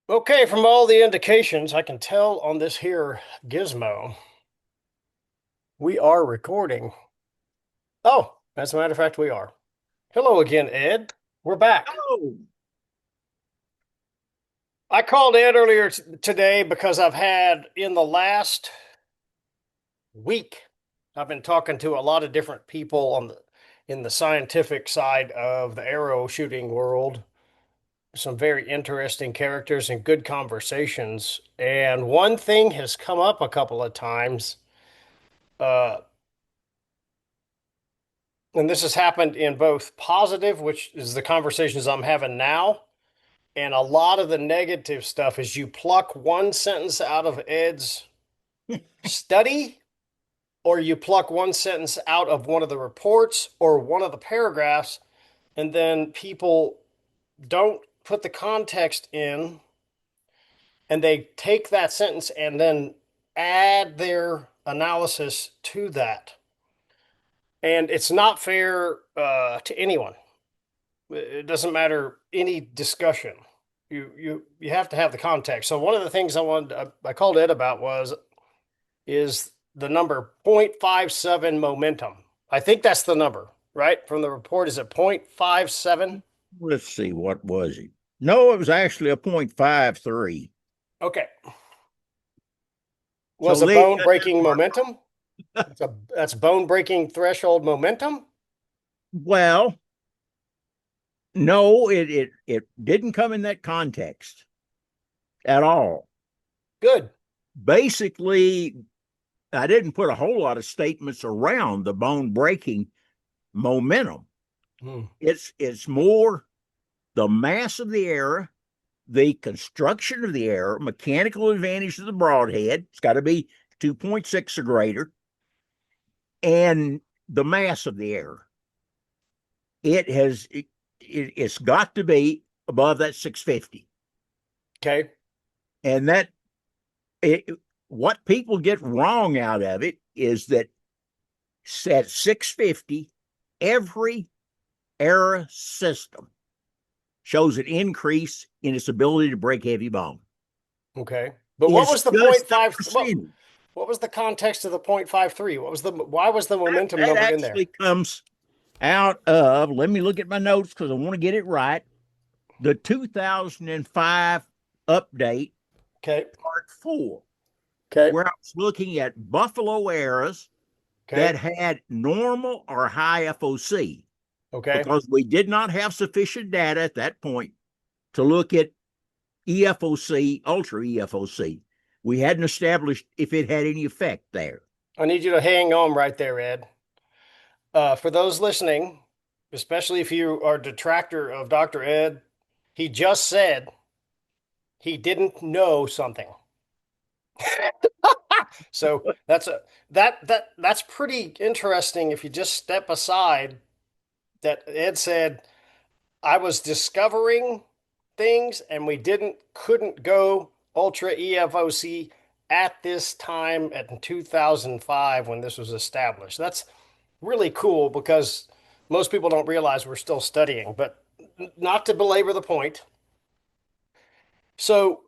Okay, from all the indications I can tell on this here gizmo, we are recording. Oh, as a matter of fact, we are. Hello again, Ed. We're back. Oh, I called Ed earlier today because I've had in the last week, I've been talking to a lot of different people in the scientific side of the arrow shooting world. Some very interesting characters and good conversations. And one thing has come up a couple of times. Uh, And this has happened in both positive, which is the conversations I'm having now, and a lot of the negative stuff is you pluck one sentence out of Ed's study, or you pluck one sentence out of one of the reports or one of the paragraphs, and then people don't put the context in, and they take that sentence and then add their analysis to that. And it's not fair to anyone. It doesn't matter any discussion. You have to have the context. So one of the things I called Ed about is the number 0.57 momentum. I think that's the number, right? From the report, is it 0.57? let's see, what was it? No, it was actually a 0.53. Okay. So Was a leave bone that breaking part. momentum? That's bone breaking threshold momentum. Well, no, it didn't come in that context at all. Good. Basically, I didn't put a whole lot of statements around the bone breaking momentum. Hmm. It's more the mass of the error, the construction of the error, mechanical advantage of the broadhead. It's got to be 2.6 or greater, and the mass of the error. It's got to be above that 650. Okay. And it, what people get wrong out of it is that at 650, every error system shows an increase in its ability to break heavy bone. Okay. But what It's was the point just a five? percentage. What was the context of the 0.53? Why was the momentum That number in there? actually comes out of, let me look at my notes because I want to get it right, the 2005 update, Okay. part four, Okay. where I was looking at buffalo errors that Okay. had normal or high FOC Okay. because we did not have sufficient data at that point to look at EFOC, ultra EFOC. We hadn't established if it had any effect there. I need you to hang on right there, Ed. For those listening, especially if you are a detractor of Dr. Ed, he just said he didn't know something. So that's pretty interesting if you just step aside that Ed said I was discovering things and we couldn't go Ultra EFOC at this time at 2005 when this was established. That's really cool because most people don't realize we're still studying, but not to belabor the point. So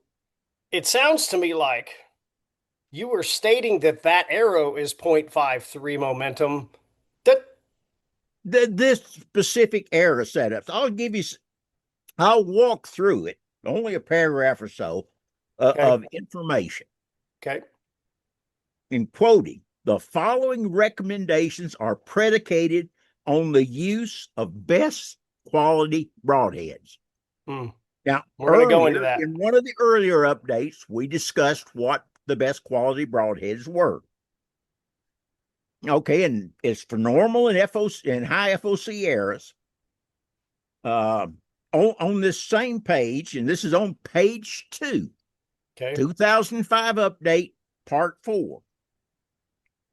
it sounds to me like you were stating that that arrow is 0.53 momentum. That This specific error setups, I'll walk through it, only a paragraph or so okay, of information. okay, In quoting, the following recommendations are predicated on the use of best quality broadheads. hmm. Now, We're going to go into earlier, that. in one of the earlier updates, we discussed what the best quality broadheads were. Okay, and it's for normal and FOC and high FOC errors. Uh, on this same page, and this is on page two, Okay, 2005 update, part four.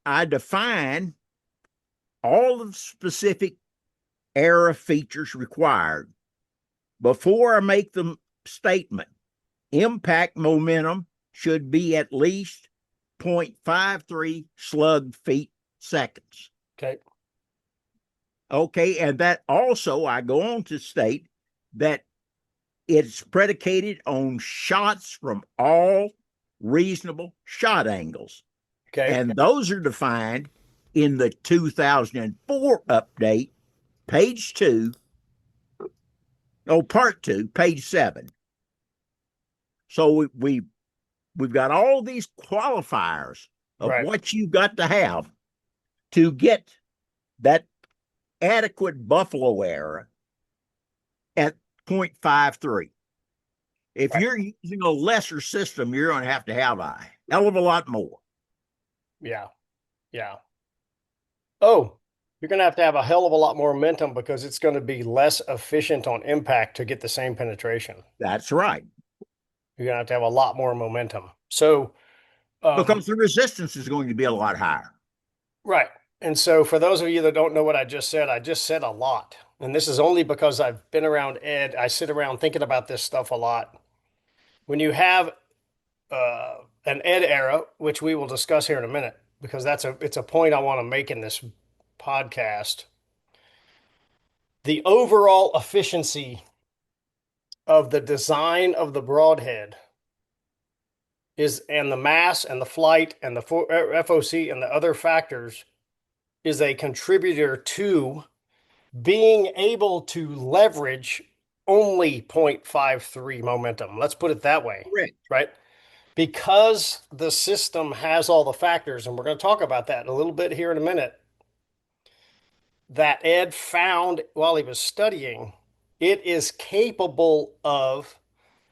I define all of the specific error features required before I make the statement. Impact momentum should be at least 0.53 slug feet seconds. okay, Okay, and that also I go on to state that it's predicated on shots from all reasonable shot angles. Okay. And those are defined in the 2004 update, page 2, part 2, page 7. So we've got all these qualifiers of Right. what you've got to have to get that adequate buffalo error at 0.53. If Right. you're using a lesser system, you're going to have a hell of a lot more. Yeah. Yeah. Oh, you're going to have a hell of a lot more momentum because it's going to be less efficient on impact to get the same penetration. That's right. You're going to have a lot more momentum. So, Because the resistance is going to be a lot higher. right. And so, for those of you that don't know what I just said a lot. And this is only because I've been around Ed. I sit around thinking about this stuff a lot. When you have an Ed era, which we will discuss here in a minute, because it's a point I want to make in this podcast. The overall efficiency of the design of the broadhead is, and the mass and the flight and the FOC and the other factors is a contributor to being able to leverage only 0.53 momentum. Let's put it that way, Correct. right? Because the system has all the factors, and we're going to talk about that a little bit here in a minute, that Ed found while he was studying, it is capable of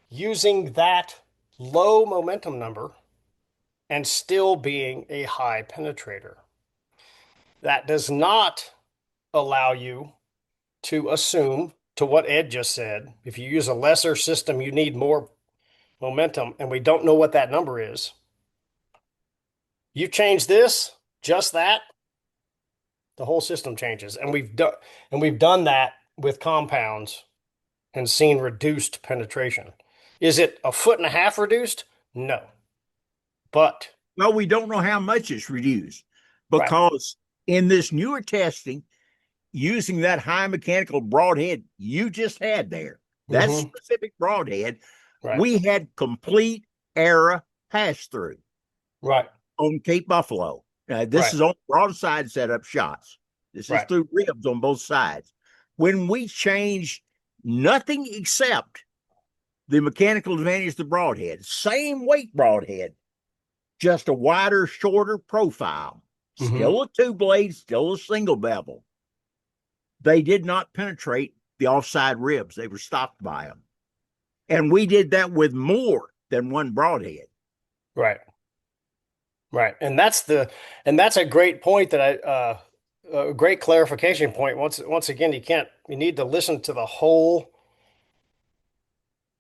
using that low momentum number and still being a high penetrator. That does not allow you to assume, to what Ed just said, if you use a lesser system, you need more momentum, and we don't know what that number is. You change this, just that, the whole system changes. And we've done that with compounds and seen reduced penetration. Is it a foot and a half reduced? No. But Well, we don't know how much it's reduced right. because in this newer testing, using that high mechanical broadhead you just had there, that Mm-hmm. specific broadhead, Right. we had complete error pass through Right. on Cape Buffalo. This Right. is on broadside setup shots. This is Right. through ribs on both sides. When we changed nothing except the mechanical advantage of the broadhead, same weight broadhead, just a wider, shorter profile, Mm-hmm. still a two blade, still a single bevel. They did not penetrate the offside ribs. They were stopped by them. And we did that with more than one broadhead. Right. Right. And that's a great point that a great clarification point. Once again, you need to listen to the whole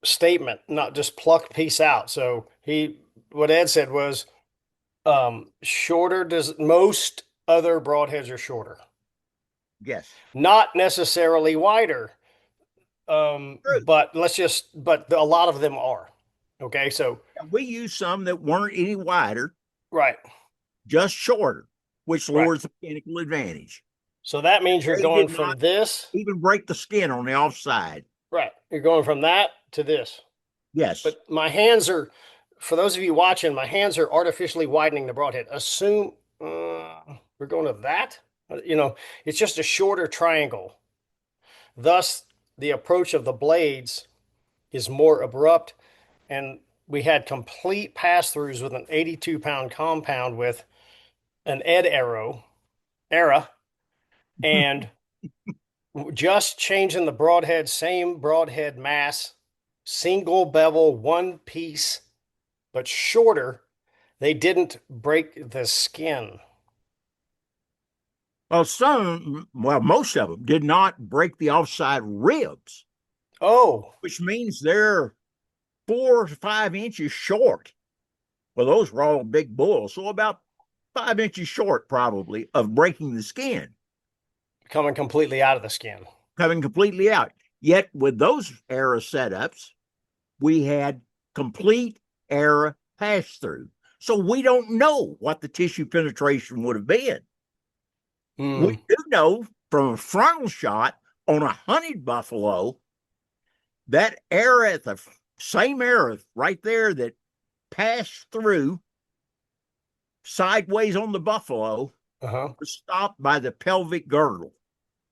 statement, not just pluck piece out. So what Ed said was, shorter does most other broadheads are shorter, Yes. not necessarily wider. True. But a lot of them are. Okay. So, We used some that weren't any wider, right. just shorter, which Right. lowers the mechanical advantage. So that means you're They going did not from this, even break the skin on the offside. right. You're going from that to this. Yes. But for those of you watching, my hands are artificially widening the broadhead. Assume we're going to that. It's just a shorter triangle. Thus, the approach of the blades is more abrupt, and we had complete pass throughs with an 82-pound compound with an Ed era, and just changing the broadhead, same broadhead mass, single bevel, one piece, but shorter. They didn't break the skin. Well, most of them did not break the offside ribs, Oh, which means they're 4 to 5 inches short. Well, those were all big bulls, so about 5 inches short, probably, of breaking the skin, coming completely out of the skin. coming completely out. Yet with those era setups, we had complete era pass through. So we don't know what the tissue penetration would have been. We Mm, do know from a frontal shot on a hunted buffalo That air at the same air right there that passed through sideways on the buffalo Uh-huh. was stopped by the pelvic girdle.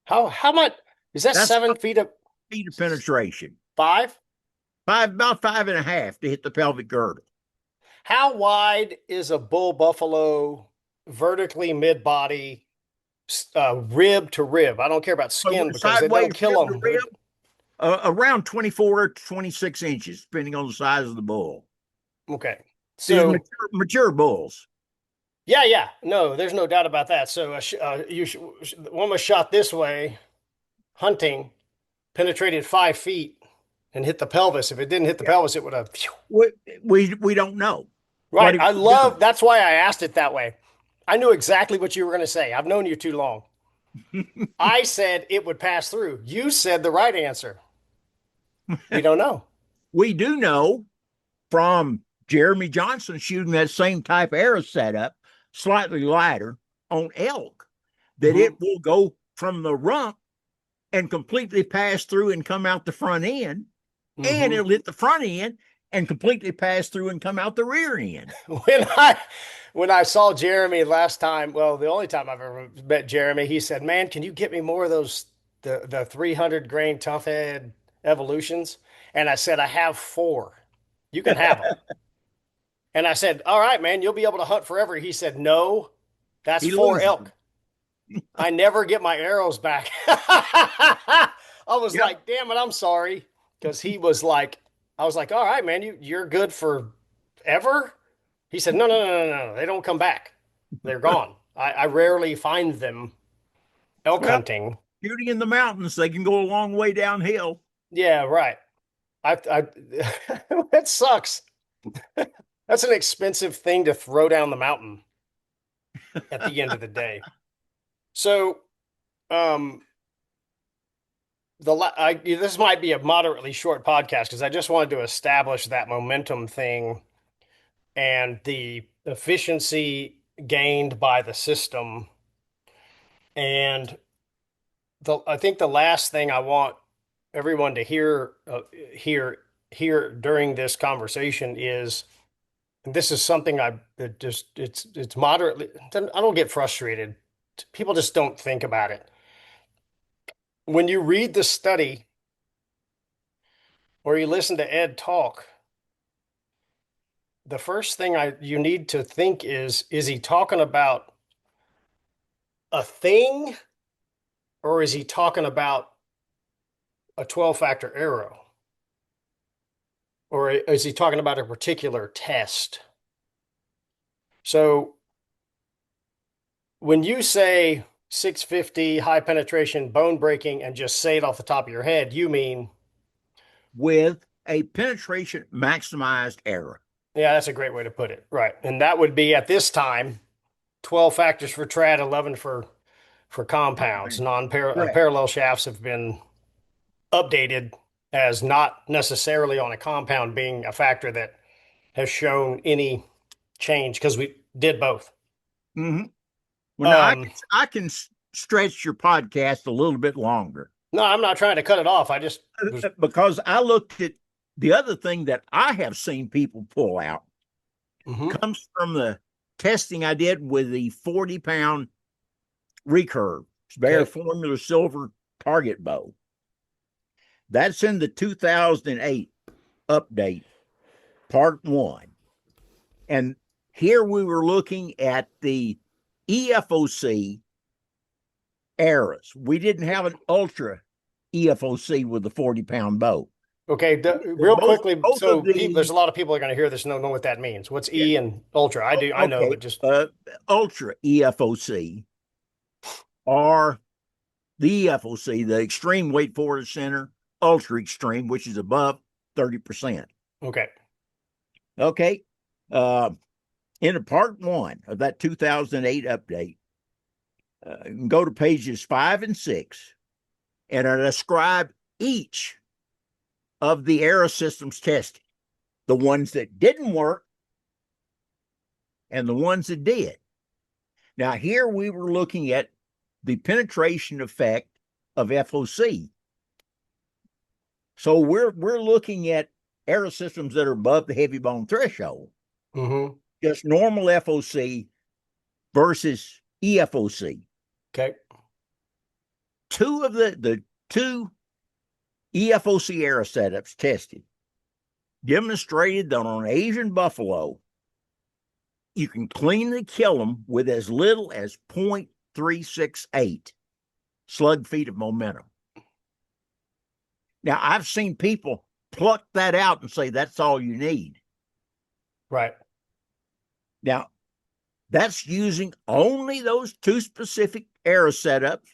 How much is that That's 7 feet of 5 feet of penetration. five? About 5.5 to hit the pelvic girdle. How wide is a bull buffalo vertically mid body, rib to rib? I don't care about So skin because they sideways don't kill rib to them. rib, around 24 to 26 inches, depending on the size of the bull. Okay. These So mature bulls. yeah, yeah, no, there's no doubt about that. So one was shot this way, hunting, penetrated 5 feet and hit the pelvis. If it didn't hit the Yeah. pelvis, it would have. We don't know what Right. it I would have love that's why I asked it that way. I knew exactly what you were going to say. I've known you too long. done. I said it would pass through. You said the right answer. We don't know. We do know from Jeremy Johnson shooting that same type of arrow setup, slightly lighter on elk, that Hmm. it will go from the rump and completely pass through and come out the front end, and Hmm. it'll hit the front end and completely pass through and come out the rear end. When I when I saw Jeremy last time, well, the only time I've ever met Jeremy, he said, "Man, can you get me more of those the 300 grain tough head evolutions?" And I said, "I have four. You can have them." And I said, "All right, man, you'll be able to hunt forever." He said, "No, that's He four loses elk. them. I never get my arrows back." I was Yep. like, "Damn it, I'm sorry." Because he was like, I was like, "All right, man, you're good for ever." He said, "No, no, no, no, no. They don't come back. They're gone. I rarely find them elk Well, hunting." shooting in the mountains, they can go a long way downhill. Yeah, right. I that sucks. That's an expensive thing to throw down the mountain at the end of the day. So, um, this might be a moderately short podcast because I just wanted to establish that momentum thing and the efficiency gained by the system. And I think the last thing I want everyone to hear hear during this conversation is, and this is something I that just it's moderately. I don't get frustrated. People just don't think about it. When you read the study or you listen to Ed talk, the first thing you need to think is he talking about a thing or is he talking about a 12 factor arrow? Or is he talking about a particular test? So when you say 650 high penetration bone breaking and just say it off the top of your head, you mean, With a penetration maximized error. yeah, that's a great way to put it. Right. And that would be at this time 12 factors for trad, 11 for compounds. Correct. Parallel shafts have been updated as not necessarily on a compound being a factor that has shown any change because we did both. Mm-hmm. Well, now Um, I can stretch your podcast a little bit longer no, I'm not trying to cut it off. I just was, because I looked at the other thing that I have seen people pull out mhm. comes from the testing I did with the 40-pound recurve Bear Okay. Formula Silver target bow. That's in the 2008 update, part one. And here we were looking at the EFOC eras. We didn't have an ultra EFOC with the 40-pound bow. Okay, real Both quickly, both so of there's the a lot of people are going to hear this and don't know what that means. What's yeah, E and ultra? I know, okay, but just ultra EFOC are the EFOC, the extreme weight forward center, ultra extreme, which is above 30%. okay. Okay. Uh, in a part one of that 2008 update, go to pages 5 and 6, and I describe each of the arrow systems tested, the ones that didn't work and the ones that did. Now, here we were looking at the penetration effect of FOC. So we're looking at arrow systems that are above the heavy bone threshold, Mm-hmm. just normal FOC versus EFOC. Okay. Two of the two EFOC arrow setups tested demonstrated that on Asian buffalo, you can cleanly kill them with as little as 0.368 slug feet of momentum. Now, I've seen people pluck that out and say that's all you need. Right. Now, that's using only those two specific arrow setups.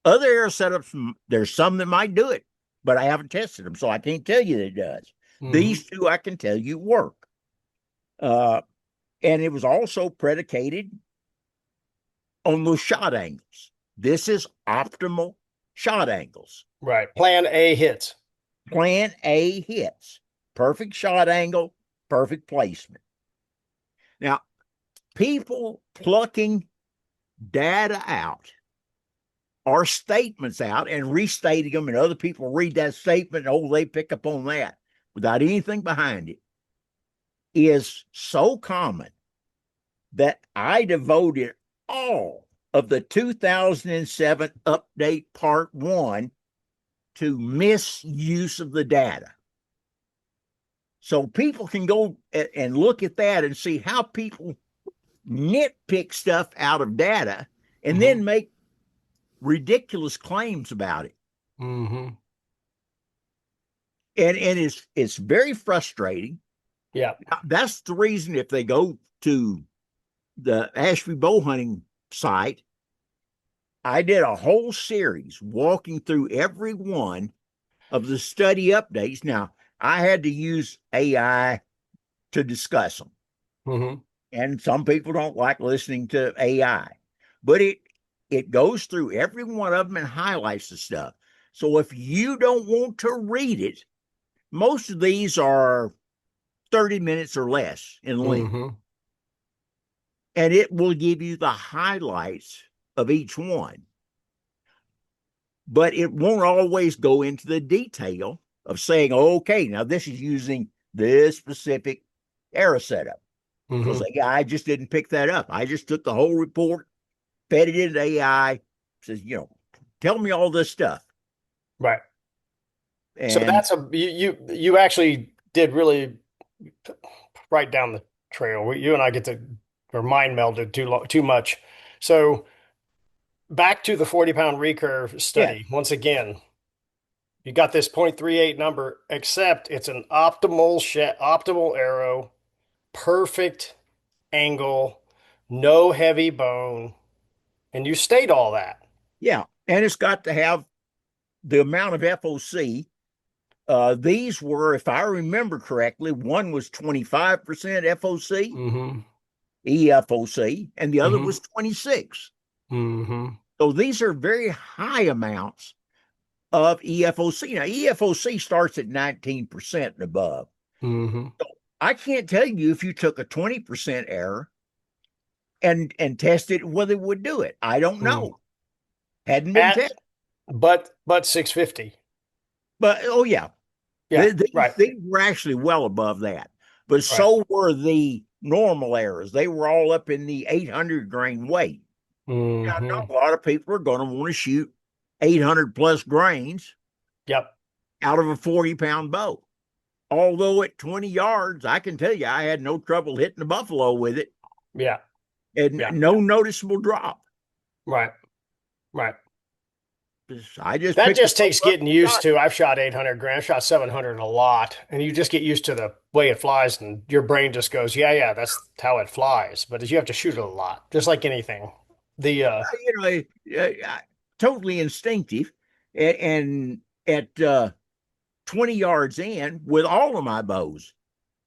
Other arrow setups, there's some that might do it, but I haven't tested them, so I can't tell you that it does. Mm-hmm. These two I can tell you work. Uh, and it was also predicated on those shot angles. This is optimal shot angles. Right. Plan A hits. Plan A hits. Perfect shot angle, perfect placement. Now, people plucking data out or statements out and restating them, and other people read that statement and they pick up on that without anything behind it, is so common that I devoted all of the 2007 update part 1 to misuse of the data. So people can go and look at that and see how people nitpick stuff out of data and then make ridiculous claims about it. Mm-hmm. And it's very frustrating. Yeah. That's the reason if they go to the Ashby bow hunting site, I did a whole series walking through every one of the study updates. Now, I had to use AI to discuss them. Mm-hmm. And some people don't like listening to AI, but it goes through every one of them and highlights the stuff. So if you don't want to read it, most of these are 30 minutes or less in length. Mm-hmm. And it will give you the highlights of each one. But it won't always go into the detail of saying, okay, now this is using this specific arrow setup. Because Mm-hmm. the guy just didn't pick that up. I just took the whole report, fed it into AI, says, tell me all this stuff. Right. So And that's you actually did really right down the trail. You and I get to or mind melded too much. So back to the 40-pound recurve yeah, study. Once again, you got this 0.38 number, except it's an optimal arrow, perfect angle, no heavy bone, and you state all that. yeah. And it's got to have the amount of FOC. These were, if I remember correctly, one was 25% FOC, Mm-hmm. EFOC, and the other Mm-hmm. was 26. Mm-hmm. So these are very high amounts of EFOC. Now, EFOC starts at 19% and above. Mm-hmm. So I can't tell you if you took a 20% error and tested whether it would do it. I don't Mm. know. Hadn't been At tested. but 650. But oh yeah, Yeah, right, they were actually well above that. But right. so were the normal errors. They were all up in the 800 grain weight. Now, I Mm-hmm. know a lot of people are going to want to shoot 800 plus grains Yep. out of a 40-pound bow. Although at 20 yards, I can tell you I had no trouble hitting the buffalo with it Yeah. and Yeah. no noticeable drop. Right. Right. I just That picked the just bow takes up getting and used shot. to. I've shot 800 grand, I've shot 700 a lot, and you just get used to the way it flies, and your brain just goes, yeah, yeah, that's how it flies. But you have to shoot it a lot, just like anything. The Totally instinctive. And at 20 yards in, with all of my bows,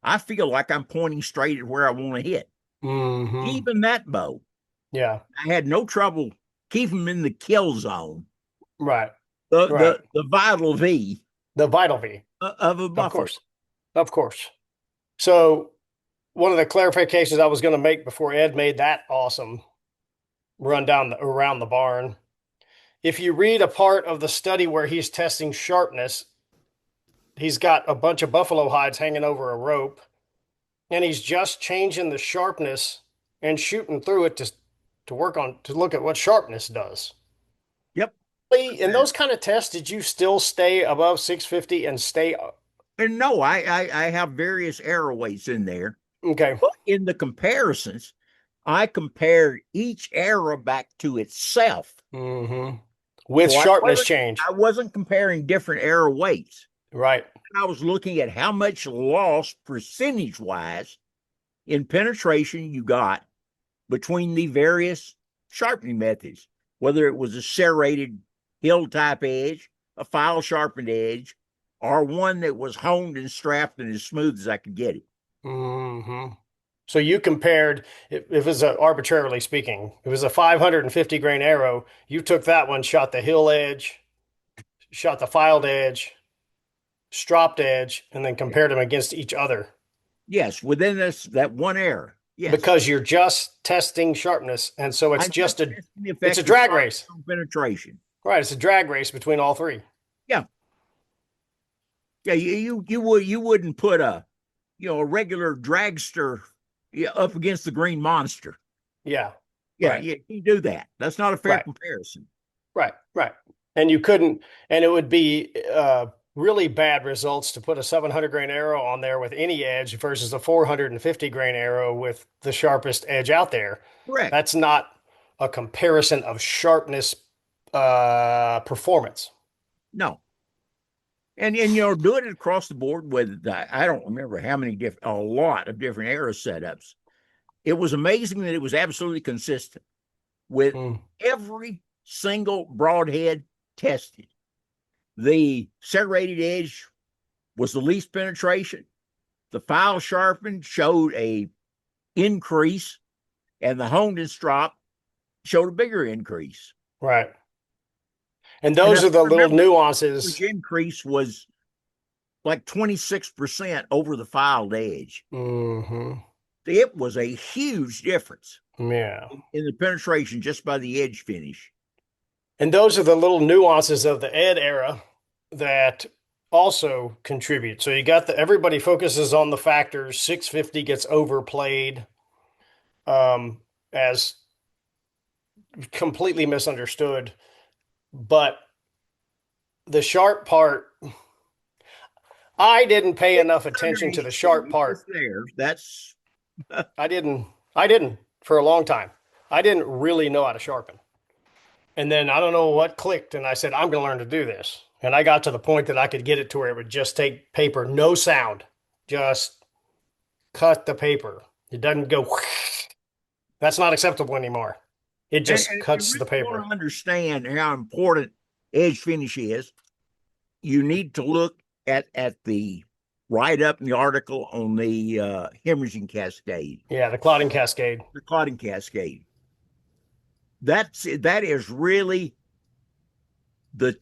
I feel like I'm pointing straight at where I want to hit. mm-hmm. Even that bow, Yeah. I had no trouble keeping them in the kill zone, Right. the Right. vital V The vital V, of a of buffalo. course. Of course. So one of the clarifications I was going to make before Ed made that awesome run down around the barn. If you read a part of the study where he's testing sharpness, he's got a bunch of buffalo hides hanging over a rope, and he's just changing the sharpness and shooting through it to work on to look at what sharpness does. Yep. In those kind of tests, did you still stay above 650 and stay And no, I have various error weights in there. okay? But in the comparisons, I compared each error back to itself. Mm-hmm. With So sharpness change, I wasn't comparing different error weights. right? I was looking at how much loss percentage wise in penetration you got between the various sharpening methods, whether it was a serrated hill type edge, a file sharpened edge, or one that was honed and strapped and as smooth as I could get it. Mm-hmm. So you compared, if it was arbitrarily speaking, it was a 550 grain arrow. You took that one, shot the hill edge, shot the filed edge, stropped edge, and then compared them against each other Yes, within this that one error. Yes. because you're just testing sharpness, and so I'm just testing the it's a effect of drag sharpness race, on penetration. right? It's a drag race between all three. Yeah. Yeah, you wouldn't put a regular dragster up against the green monster. Yeah, Yeah, right, you do that. That's not a fair right, comparison. right. And you couldn't, and it would be really bad results to put a 700 grain arrow on there with any edge versus a 450 grain arrow with the sharpest edge out there. Correct. That's not a comparison of sharpness performance. No. And doing it across the board with I don't remember how many different a lot of different arrow setups. It was amazing that it was absolutely consistent with Mm, every single broadhead tested. The serrated edge was the least penetration. The file sharpened showed a increase, and the honed and strop showed a bigger increase. right. And And those if are the I little remember, the nuances. average increase was like 26% over the filed edge. Hmm. It was a huge difference Yeah. in the penetration just by the edge finish. And those are the little nuances of the Ed era that also contribute. So you got everybody focuses on the factors. 650 gets overplayed as completely misunderstood. But the sharp part, I didn't pay It's enough attention to the sharp underneath. It's part. there. That's I didn't. I didn't for a long time. I didn't really know how to sharpen. And then I don't know what clicked, and I said, I'm going to learn to do this. And I got to the point that I could get it to where it would just take paper, no sound, just cut the paper. It doesn't go. That's not acceptable anymore. It just and if you cuts the really want paper. to understand how important edge finish is, you need to look at the write up in the article on the hemorrhaging cascade, Yeah, the clotting cascade. the clotting cascade. That is really the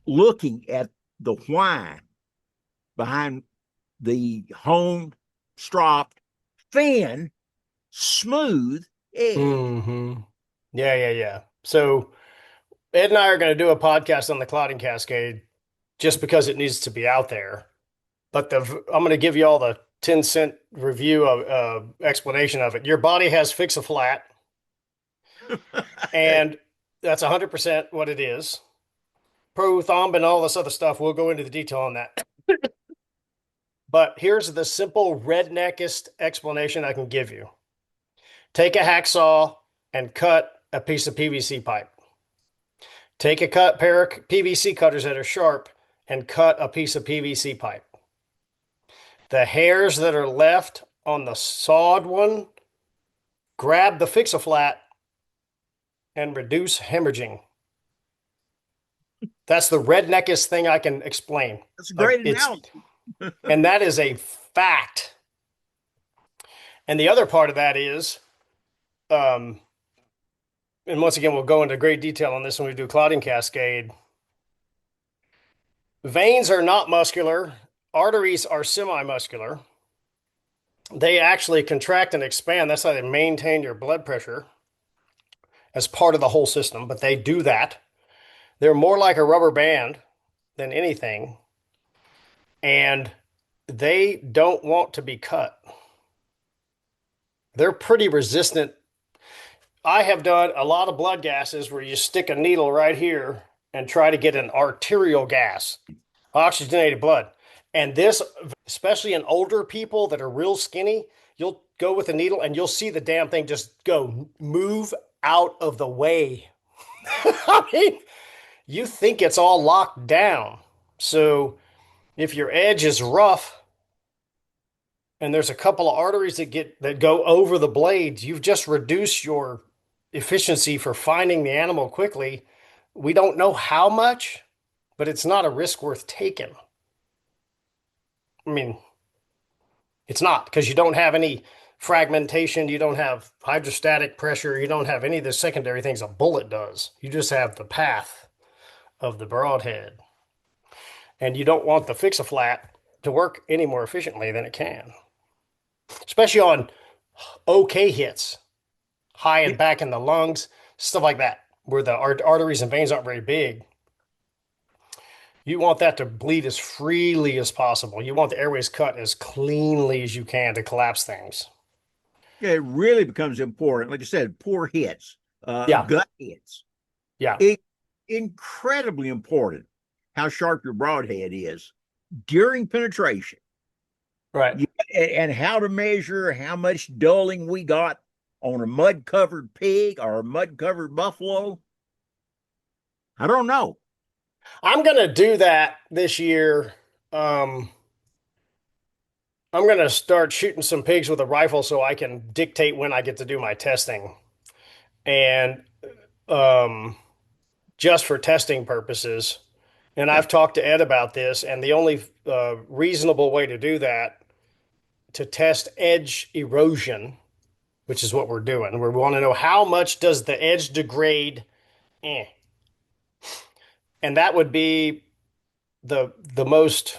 looking at the why behind the honed, stropped, thin, smooth edge. Hmm. Yeah. So Ed and I are going to do a podcast on the clotting cascade just because it needs to be out there. But I'm going to give you all the 10-cent review of explanation of it. Your body has fix a flat, and that's 100% what it is. Prothumb and all this other stuff. We'll go into the detail on that. But here's the simple redneckest explanation I can give you. Take a hacksaw and cut a piece of PVC pipe. Take a pair of PVC cutters that are sharp and cut a piece of PVC pipe. The hairs that are left on the sawed one, grab the fix-a-flat and reduce hemorrhaging. That's the redneckest thing I can explain. That's a Like great it's, analogy. and that is a fact. And the other part of that is, um, and once again, we'll go into great detail on this when we do clotting cascade. Veins are not muscular. Arteries are semi-muscular. They actually contract and expand. That's how they maintain your blood pressure as part of the whole system, but they do that. They're more like a rubber band than anything. and they don't want to be cut. They're pretty resistant. I have done a lot of blood gases where you stick a needle right here and try to get an arterial gas, oxygenated blood. And this, especially in older people that are real skinny, you'll go with a needle and you'll see the damn thing just go move out of the way. I mean, you think it's all locked down. So if your edge is rough and there's a couple of arteries that go over the blades, you've just reduced your efficiency for finding the animal quickly. We don't know how much, but it's not a risk worth taking. I mean, it's not because you don't have any fragmentation, you don't have hydrostatic pressure, you don't have any of the secondary things a bullet does. You just have the path of the broadhead. And you don't want the fix-a-flat to work any more efficiently than it can, especially on okay hits, high Yeah, and back in the lungs, stuff like that, where the arteries and veins aren't very big. You want that to bleed as freely as possible. You want the airways cut as cleanly as you can to collapse things. it really becomes important. Like I said, poor hits, Yeah, gut hits. yeah, It incredibly important how sharp your broadhead is during penetration. right. You, and how to measure how much dulling we got on a mud covered pig or a mud covered buffalo. I don't know. I'm gonna do that this year. Um, I'm gonna start shooting some pigs with a rifle so I can dictate when I get to do my testing. And um, just for testing purposes. And Yeah, I've talked to Ed about this, and the only reasonable way to do that to test edge erosion, which is what we're doing. We want to know how much does the edge degrade, eh. And that would be the most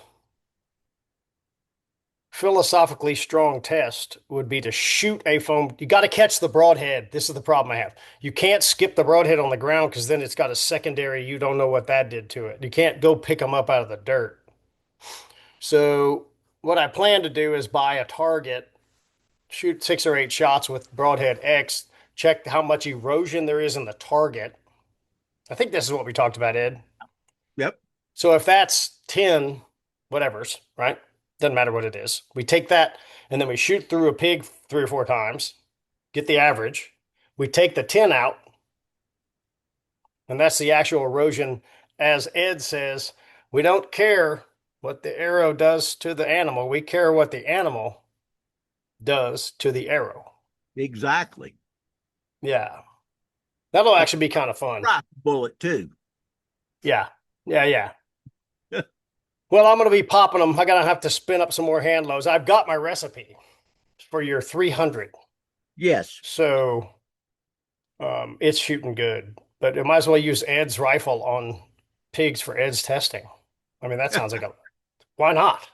philosophically strong test would be to shoot a foam. You got to catch the broadhead. This is the problem I have. You can't skip the broadhead on the ground because then it's got a secondary. You don't know what that did to it. You can't go pick them up out of the dirt. So what I plan to do is buy a target, shoot 6 or 8 shots with broadhead X, check how much erosion there is in the target. I think this is what we talked about, Ed. yep, So if that's 10, whatever's, right? Doesn't matter what it is. We take that and then we shoot through a pig 3 or 4 times, get the average. We take the 10 out, and that's the actual erosion. As Ed says, we don't care what the arrow does to the animal. We care what the animal does to the arrow. exactly. Yeah. That'll actually be kind of fun. Rifle bullet too. Yeah. Yeah. Yeah. Well, I'm going to be popping them. I'm going to have to spin up some more hand loads. I've got my recipe for your 300. Yes. So it's shooting good. But I might as well use Ed's rifle on pigs for Ed's testing. I mean, that sounds like a why not?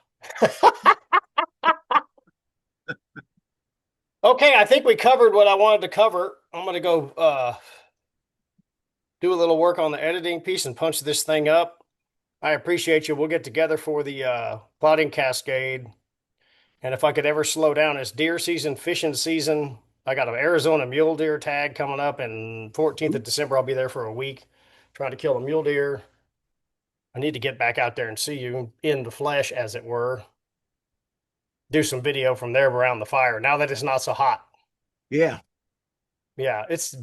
Okay, I think we covered what I wanted to cover. I'm going to go do a little work on the editing piece and punch this thing up. I appreciate you. We'll get together for the plotting cascade. And if I could ever slow down, it's deer season, fishing season. I got an Arizona mule deer tag coming up, and 14th of December, I'll be there for a week trying to kill a mule deer. I need to get back out there and see you in the flesh, as it were. Do some video from there around the fire now that it's not so hot. Yeah. Yeah, it's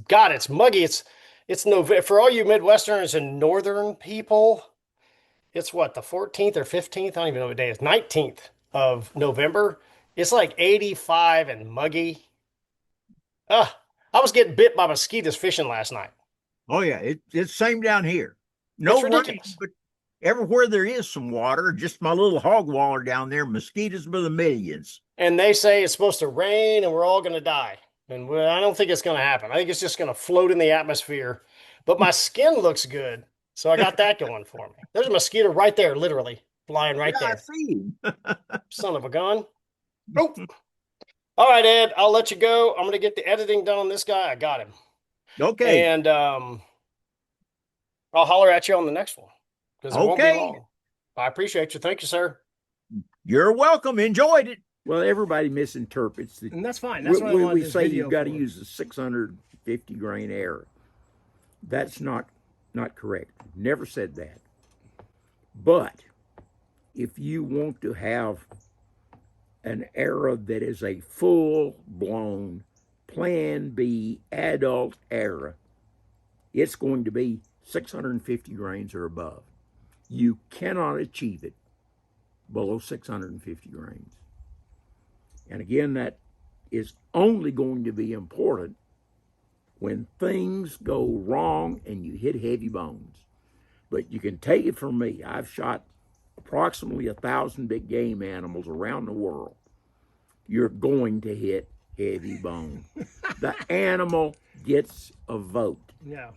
muggy. It's November for all you Midwesterners and Northern people. It's what, the 14th or 15th? I don't even know what day it is. 19th of November. It's like 85 and muggy. I was getting bit by mosquitoes fishing last night. Oh yeah. It's same down here. It's No rain, ridiculous. but everywhere there is some water, just my little hog waller down there, mosquitoes by the millions. And they say it's supposed to rain and we're all going to die. And I don't think it's going to happen. I think it's just going to float in the atmosphere. But my skin looks good. So I got that going for me. There's a mosquito right there, literally flying right Yeah, I there. see him. Son of a gun. Nope. All right, Ed, I'll let you go. I'm going to get the editing done on this guy. I got him. Okay. And I'll holler at you on the next one because it won't be Okay. long. I appreciate you. Thank you, sir. You're welcome. Enjoyed it. Well, everybody misinterprets it. And that's fine. That's what I wanted We this say video you've got to for. use a 650 grain error. That's not correct. Never said that. But if you want to have an error that is a full-blown Plan B adult error, it's going to be 650 grains or above. You cannot achieve it below 650 grains. And again, that is only going to be important when things go wrong and you hit heavy bones. But you can take it from me. I've shot approximately 1,000 big game animals around the world. You're going to hit heavy bone. The animal gets a vote. Yeah.